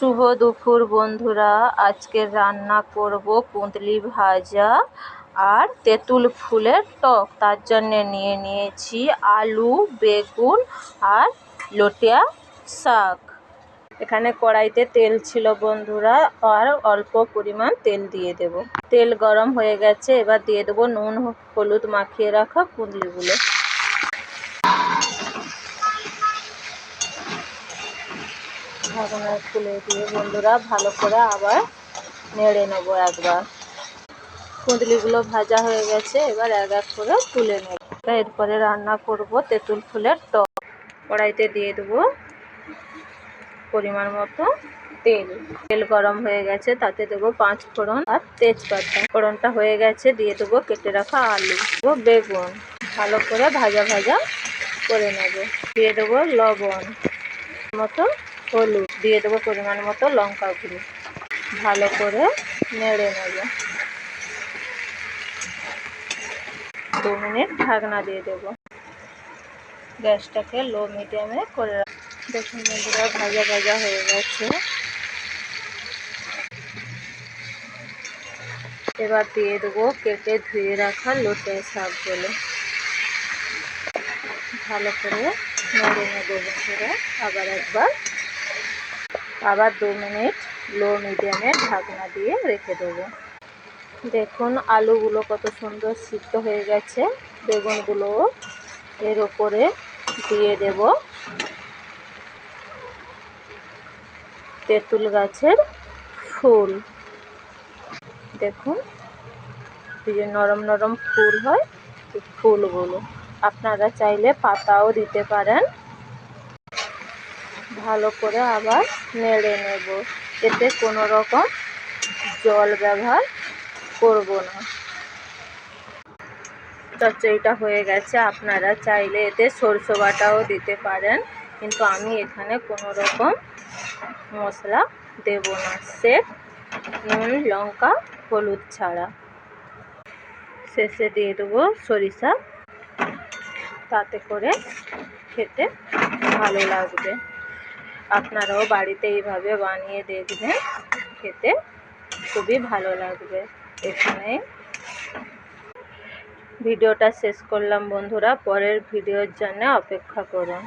শুভ দুপুর বন্ধুরা, আজকে রান্না করব কুঁদলি ভাজা আর তেঁতুল ফুলের টক। তার জন্য নিয়ে নিয়েছি আলু, বেগুন আর লটিয়া শাক। এখানে কড়াইতে তেল ছিল বন্ধুরা, আর অল্প পরিমাণ তেল দিয়ে দেব। তেল গরম হয়ে গেছে, এবার দিয়ে দেবো নুন হলুদ মাখিয়ে রাখা কুঁদলিগুলো। ঢাকনা খুলে দিয়ে বন্ধুরা ভালো করে আবার নেড়ে নেব একবার। কুঁদলিগুলো ভাজা হয়ে গেছে, এবার এক এক করে তুলে নেব। এরপরে রান্না করব তেঁতুল ফুলের টক। কড়াইতে দিয়ে দেবো পরিমাণ মতো তেল। তেল গরম হয়ে গেছে, তাতে দেবো 5 ফোড়ন আর তেজপাতা। ফোড়নটা হয়ে গেছে, দিয়ে দেবো কেটে রাখা আলু, বেগুন। ভালো করে ভাজা ভাজা করে নেব। দিয়ে দেবো লবণ মতো, হলুদ দিয়ে দেবো পরিমাণ মতো, লঙ্কা গুঁড়ো। ভালো করে নেড়ে নেব। 2 মিনিট ঢাকনা দিয়ে দেব। গ্যাসটাকে লো মিডিয়ামে করে দেখুন বন্ধুরা, ভাজা ভাজা হয়ে গেছে। এবার দিয়ে দেবো কেটে ধুয়ে রাখা লটে শাকগুলো। ভালো করে নেড়ে নেব বন্ধুরা। আবার 2 মিনিট লো মিডিয়ামে ঢাকনা দিয়ে রেখে দেবো। দেখুন আলুগুলো কত সুন্দর সিদ্ধ হয়ে গেছে। বেগুনগুলো এর ওপরে দিয়ে দেব তেঁতুল গাছের ফুল। দেখুন এই যে নরম নরম ফুল হয়, ফুলগুলো আপনারা চাইলে পাতাও দিতে পারেন। ভালো করে আবার নেড়ে নেব। এতে কোনো রকম জল ব্যবহার করব না। চচ্চড়িটা হয়ে গেছে, আপনারা চাইলে এতে সরষে বাটাও দিতে পারেন, কিন্তু আমি এখানে কোনো রকম মশলা দেব না, স্রেফ নুন লঙ্কা হলুদ ছাড়া। শেষে দিয়ে দেবো সরিষা, তাতে করে খেতে ভালো লাগবে। আপনারাও বাড়িতে এইভাবে বানিয়ে দেখবেন, খেতে খুবই ভালো লাগবে। এখানে ভিডিওটা শেষ করলাম বন্ধুরা, পরের ভিডিওর জন্য অপেক্ষা করুন।